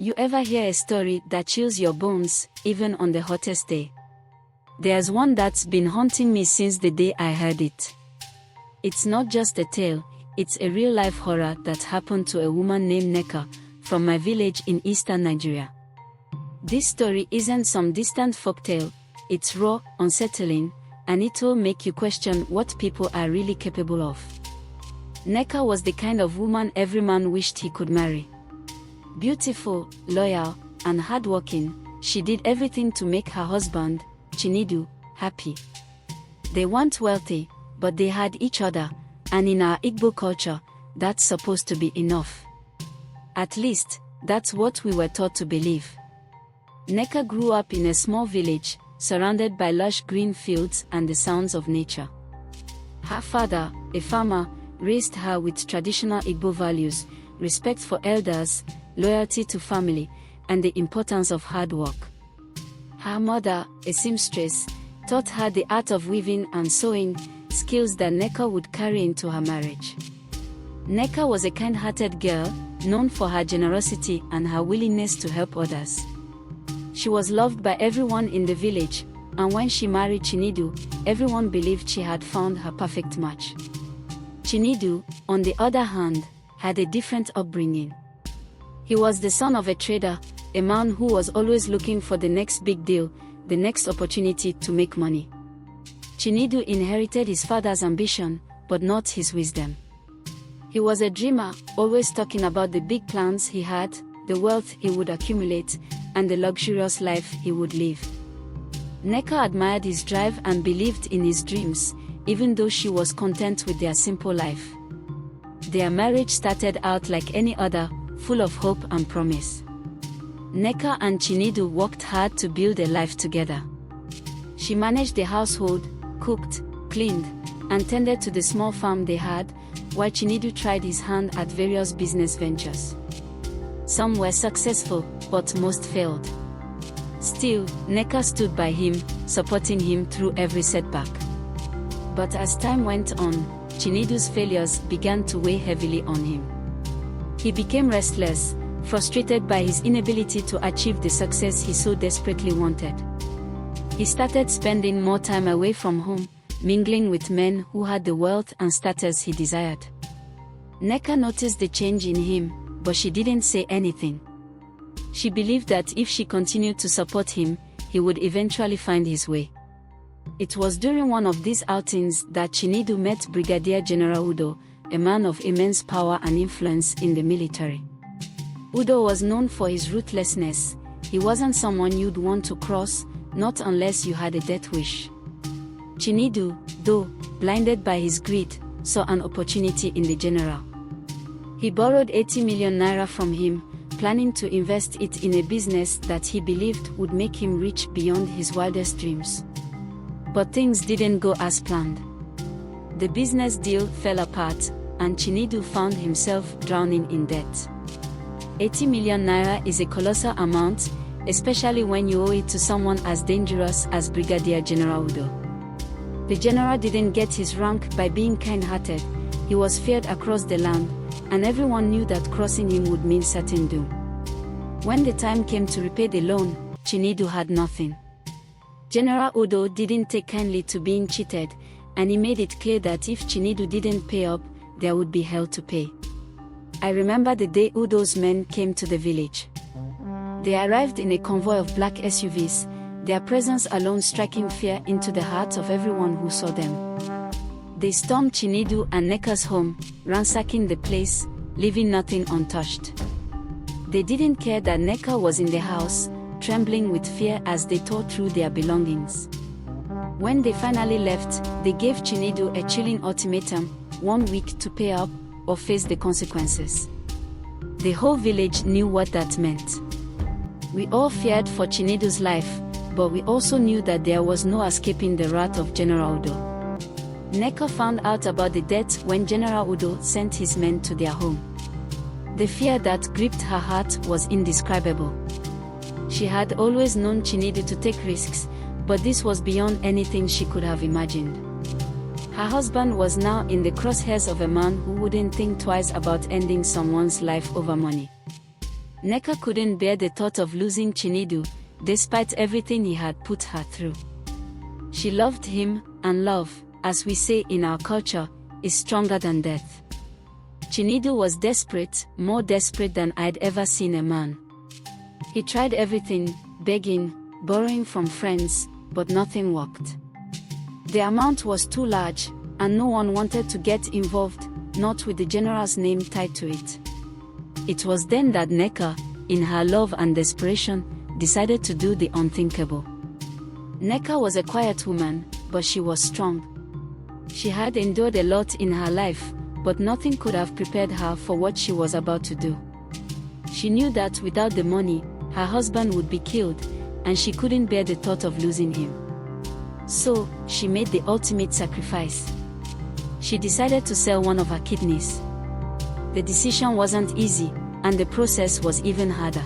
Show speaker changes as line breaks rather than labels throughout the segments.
You ever hear a story that chills your bones, even on the hottest day? There's one that's been haunting me since the day I heard it. It's not just a tale, it's a real-life horror that happened to a woman named Nneka, from my village in eastern Nigeria. This story isn't some distant folktale, it's raw, unsettling, and it'll make you question what people are really capable of. Nneka was the kind of woman every man wished he could marry. Beautiful, loyal, and hardworking, she did everything to make her husband, Chinedu, happy. They weren't wealthy, but they had each other, and in our Igbo culture, that's supposed to be enough. At least, that's what we were taught to believe. Nneka grew up in a small village, surrounded by lush green fields and the sounds of nature. Her father, a farmer, raised her with traditional Igbo values, respect for elders, loyalty to family, and the importance of hard work. Her mother, a seamstress, taught her the art of weaving and sewing, skills that Nneka would carry into her marriage. Nneka was a kind-hearted girl, known for her generosity and her willingness to help others. She was loved by everyone in the village, and when she married Chinedu, everyone believed she had found her perfect match. Chinedu, on the other hand, had a different upbringing. He was the son of a trader, a man who was always looking for the next big deal, the next opportunity to make money. Chinedu inherited his father's ambition, but not his wisdom. He was a dreamer, always talking about the big plans he had, the wealth he would accumulate, and the luxurious life he would live. Nneka admired his drive and believed in his dreams, even though she was content with their simple life. Their marriage started out like any other, full of hope and promise. Nneka and Chinedu worked hard to build a life together. She managed the household, cooked, cleaned, and tended to the small farm they had, while Chinedu tried his hand at various business ventures. Some were successful, but most failed. Still, Nneka stood by him, supporting him through every setback. But as time went on, Chinedu's failures began to weigh heavily on him. He became restless, frustrated by his inability to achieve the success he so desperately wanted. He started spending more time away from home, mingling with men who had the wealth and status he desired. Nneka noticed the change in him, but she didn't say anything. She believed that if she continued to support him, he would eventually find his way. It was during one of these outings that Chinedu met Brigadier General Udo, a man of immense power and influence in the military. Udo was known for his ruthlessness. He wasn't someone you'd want to cross, not unless you had a death wish. Chinedu, though, blinded by his greed, saw an opportunity in the general. He borrowed 80 million naira from him, planning to invest it in a business that he believed would make him rich beyond his wildest dreams. But things didn't go as planned. The business deal fell apart, and Chinedu found himself drowning in debt. 80 million naira is a colossal amount, especially when you owe it to someone as dangerous as Brigadier General Udo. The general didn't get his rank by being kind-hearted. He was feared across the land, and everyone knew that crossing him would mean certain doom. When the time came to repay the loan, Chinedu had nothing. General Udo didn't take kindly to being cheated, and he made it clear that if Chinedu didn't pay up, there would be hell to pay. I remember the day Udo's men came to the village. They arrived in a convoy of black SUVs, their presence alone striking fear into the hearts of everyone who saw them. They stormed Chinedu and Nneka's home, ransacking the place, leaving nothing untouched. They didn't care that Nneka was in the house, trembling with fear as they tore through their belongings. When they finally left, they gave Chinedu a chilling ultimatum: 1 week to pay up, or face the consequences. The whole village knew what that meant. We all feared for Chinedu's life, but we also knew that there was no escaping the wrath of General Udo. Nneka found out about the debt when General Udo sent his men to their home. The fear that gripped her heart was indescribable. She had always known Chinedu to take risks, but this was beyond anything she could have imagined. Her husband was now in the crosshairs of a man who wouldn't think twice about ending someone's life over money. Neka couldn't bear the thought of losing Chinedu, despite everything he had put her through. She loved him, and love, as we say in our culture, is stronger than death. Chinedu was desperate, more desperate than I'd ever seen a man. He tried everything, begging, borrowing from friends, but nothing worked. The amount was too large, and no one wanted to get involved, not with the general's name tied to it. It was then that Neka, in her love and desperation, decided to do the unthinkable. Neka was a quiet woman, but she was strong. She had endured a lot in her life, but nothing could have prepared her for what she was about to do. She knew that without the money, her husband would be killed, and she couldn't bear the thought of losing him. So, she made the ultimate sacrifice. She decided to sell one of her kidneys. The decision wasn't easy, and the process was even harder.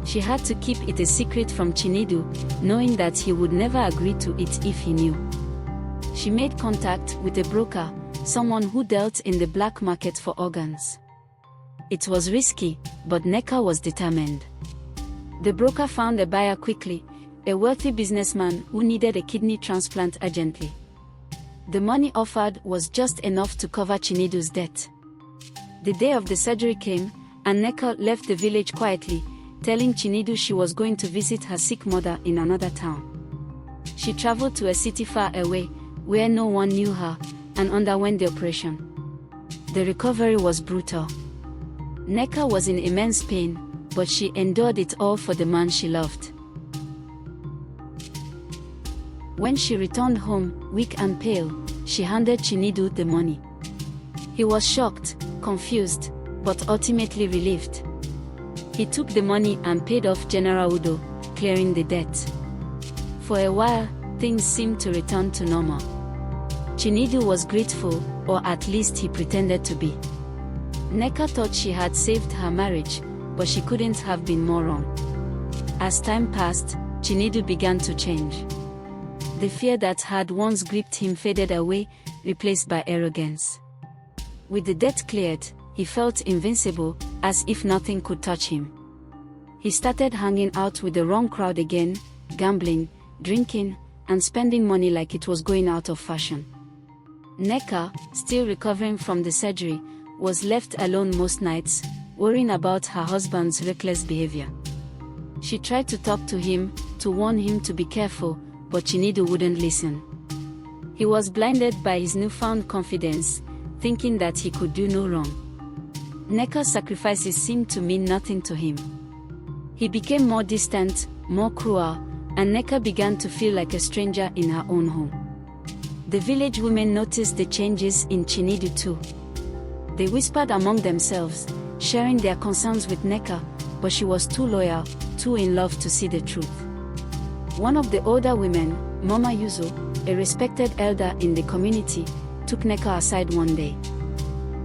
She had to keep it a secret from Chinedu, knowing that he would never agree to it if he knew. She made contact with a broker, someone who dealt in the black market for organs. It was risky, but Neka was determined. The broker found a buyer quickly, a wealthy businessman who needed a kidney transplant urgently. The money offered was just enough to cover Chinedu's debt. The day of the surgery came, and Neka left the village quietly, telling Chinedu she was going to visit her sick mother in another town. She traveled to a city far away, where no one knew her, and underwent the operation. The recovery was brutal. Neka was in immense pain, but she endured it all for the man she loved. When she returned home, weak and pale, she handed Chinedu the money. He was shocked, confused, but ultimately relieved. He took the money and paid off General Udo, clearing the debt. For a while, things seemed to return to normal. Chinedu was grateful, or at least he pretended to be. Neka thought she had saved her marriage, but she couldn't have been more wrong. As time passed, Chinedu began to change. The fear that had once gripped him faded away, replaced by arrogance. With the debt cleared, he felt invincible, as if nothing could touch him. He started hanging out with the wrong crowd again, gambling, drinking, and spending money like it was going out of fashion. Neka, still recovering from the surgery, was left alone most nights, worrying about her husband's reckless behavior. She tried to talk to him, to warn him to be careful, but Chinedu wouldn't listen. He was blinded by his newfound confidence, thinking that he could do no wrong. Neka's sacrifices seemed to mean nothing to him. He became more distant, more cruel, and Neka began to feel like a stranger in her own home. The village women noticed the changes in Chinedu too. They whispered among themselves, sharing their concerns with Neka, but she was too loyal, too in love to see the truth. One of the older women, Mama Yuzo, a respected elder in the community, took Neka aside one day.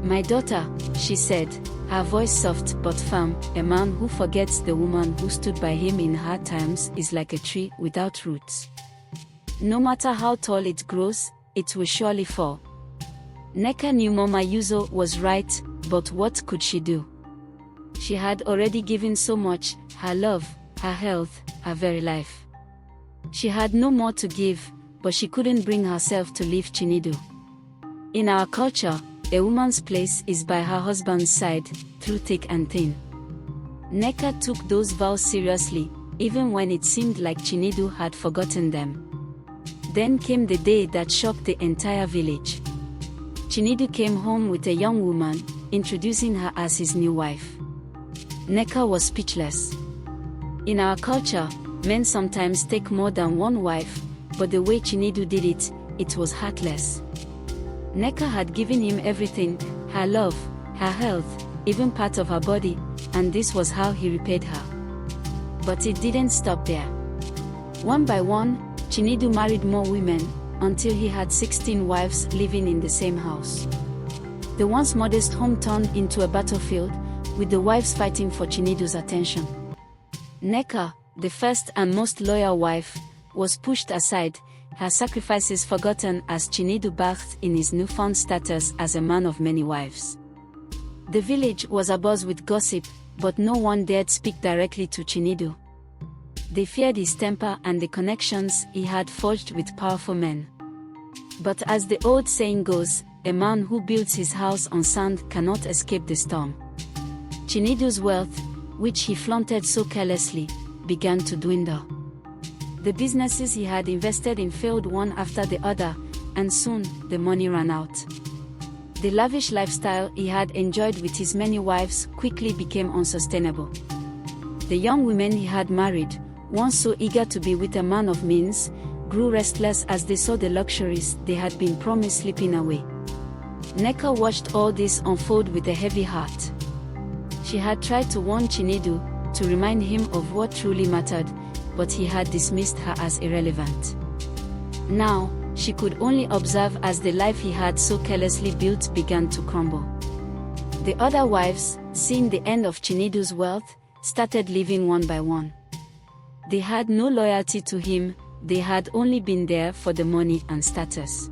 "My daughter," she said, her voice soft but firm, "a man who forgets the woman who stood by him in hard times is like a tree without roots. No matter how tall it grows, it will surely fall." Neka knew Mama Yuzo was right, but what could she do? She had already given so much, her love, her health, her very life. She had no more to give, but she couldn't bring herself to leave Chinedu. In our culture, a woman's place is by her husband's side, through thick and thin. Neka took those vows seriously, even when it seemed like Chinedu had forgotten them. Then came the day that shocked the entire village. Chinedu came home with a young woman, introducing her as his new wife. Neka was speechless. In our culture, men sometimes take more than one wife, but the way Chinedu did it, it was heartless. Neka had given him everything, her love, her health, even part of her body, and this was how he repaid her. But it didn't stop there. One by one, Chinedu married more women, until he had 16 wives living in the same house. The once modest home turned into a battlefield, with the wives fighting for Chinedu's attention. Neka, the first and most loyal wife, was pushed aside, her sacrifices forgotten as Chinedu bathed in his newfound status as a man of many wives. The village was abuzz with gossip, but no one dared speak directly to Chinedu. They feared his temper and the connections he had forged with powerful men. But as the old saying goes, a man who builds his house on sand cannot escape the storm. Chinedu's wealth, which he flaunted so carelessly, began to dwindle. The businesses he had invested in failed one after the other, and soon, the money ran out. The lavish lifestyle he had enjoyed with his many wives quickly became unsustainable. The young women he had married, once so eager to be with a man of means, grew restless as they saw the luxuries they had been promised slipping away. Nneka watched all this unfold with a heavy heart. She had tried to warn Chinedu, to remind him of what truly mattered, but he had dismissed her as irrelevant. Now, she could only observe as the life he had so carelessly built began to crumble. The other wives, seeing the end of Chinedu's wealth, started leaving one by one. They had no loyalty to him, they had only been there for the money and status.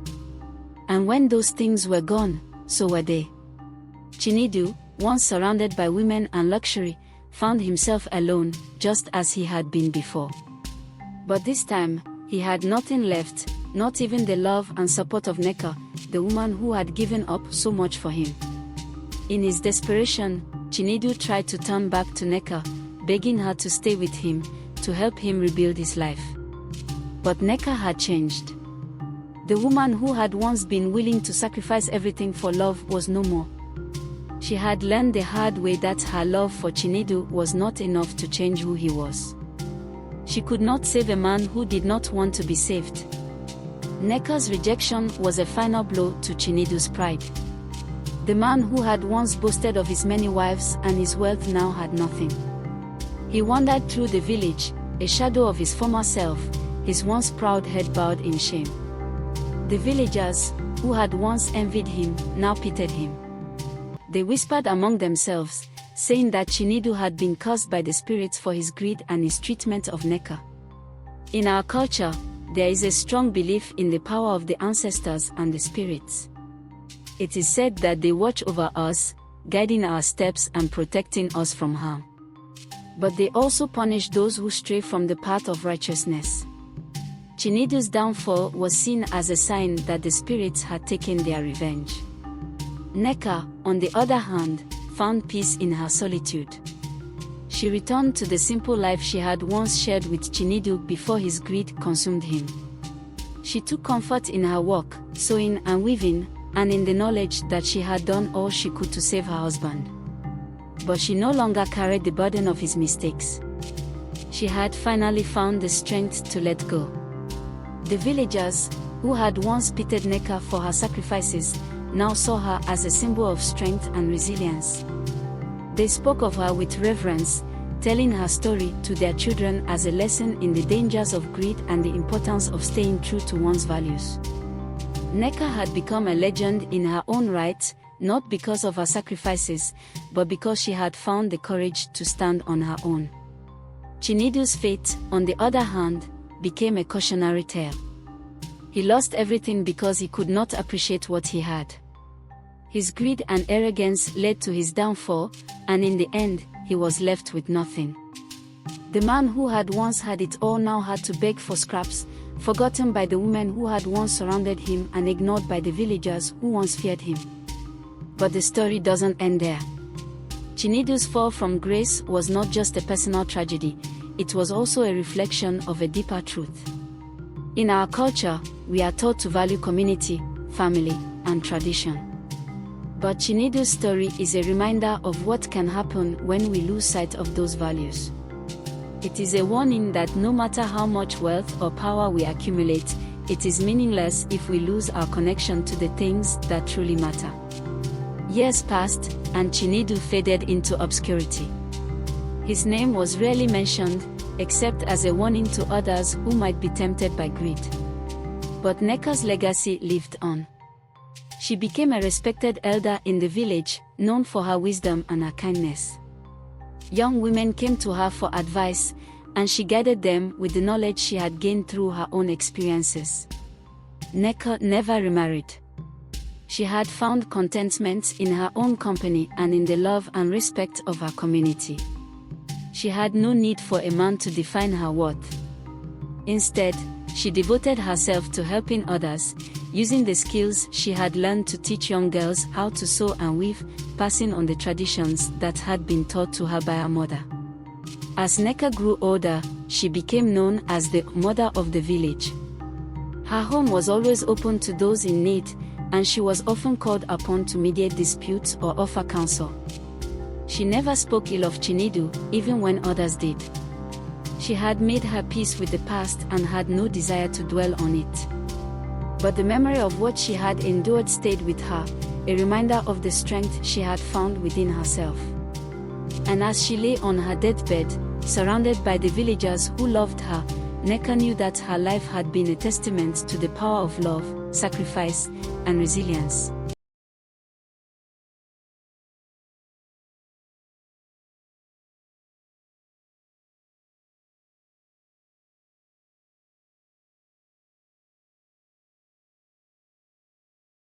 And when those things were gone, so were they. Chinedu, once surrounded by women and luxury, found himself alone, just as he had been before. But this time, he had nothing left, not even the love and support of Nneka, the woman who had given up so much for him. In his desperation, Chinedu tried to turn back to Nneka, begging her to stay with him, to help him rebuild his life. But Nneka had changed. The woman who had once been willing to sacrifice everything for love was no more. She had learned the hard way that her love for Chinedu was not enough to change who he was. She could not save a man who did not want to be saved. Nneka's rejection was a final blow to Chinedu's pride. The man who had once boasted of his many wives and his wealth now had nothing. He wandered through the village, a shadow of his former self, his once proud head bowed in shame. The villagers, who had once envied him, now pitied him. They whispered among themselves, saying that Chinedu had been cursed by the spirits for his greed and his treatment of Nneka. In our culture, there is a strong belief in the power of the ancestors and the spirits. It is said that they watch over us, guiding our steps and protecting us from harm. But they also punish those who stray from the path of righteousness. Chinedu's downfall was seen as a sign that the spirits had taken their revenge. Nneka, on the other hand, found peace in her solitude. She returned to the simple life she had once shared with Chinedu before his greed consumed him. She took comfort in her work, sewing and weaving, and in the knowledge that she had done all she could to save her husband. But she no longer carried the burden of his mistakes. She had finally found the strength to let go. The villagers, who had once pitied Nneka for her sacrifices, now saw her as a symbol of strength and resilience. They spoke of her with reverence, telling her story to their children as a lesson in the dangers of greed and the importance of staying true to one's values. Nneka had become a legend in her own right, not because of her sacrifices, but because she had found the courage to stand on her own. Chinedu's fate, on the other hand, became a cautionary tale. He lost everything because he could not appreciate what he had. His greed and arrogance led to his downfall, and in the end, he was left with nothing. The man who had once had it all now had to beg for scraps, forgotten by the women who had once surrounded him and ignored by the villagers who once feared him. But the story doesn't end there. Chinedu's fall from grace was not just a personal tragedy, it was also a reflection of a deeper truth. In our culture, we are taught to value community, family, and tradition. But Chinedu's story is a reminder of what can happen when we lose sight of those values. It is a warning that no matter how much wealth or power we accumulate, it is meaningless if we lose our connection to the things that truly matter. Years passed, and Chinedu faded into obscurity. His name was rarely mentioned, except as a warning to others who might be tempted by greed. But Nneka's legacy lived on. She became a respected elder in the village, known for her wisdom and her kindness. Young women came to her for advice, and she guided them with the knowledge she had gained through her own experiences. Nneka never remarried. She had found contentment in her own company and in the love and respect of her community. She had no need for a man to define her worth. Instead, she devoted herself to helping others, using the skills she had learned to teach young girls how to sew and weave, passing on the traditions that had been taught to her by her mother. As Nneka grew older, she became known as the mother of the village. Her home was always open to those in need, and she was often called upon to mediate disputes or offer counsel. She never spoke ill of Chinedu, even when others did. She had made her peace with the past and had no desire to dwell on it. But the memory of what she had endured stayed with her, a reminder of the strength she had found within herself. And as she lay on her deathbed, surrounded by the villagers who loved her, Nneka knew that her life had been a testament to the power of love, sacrifice, and resilience.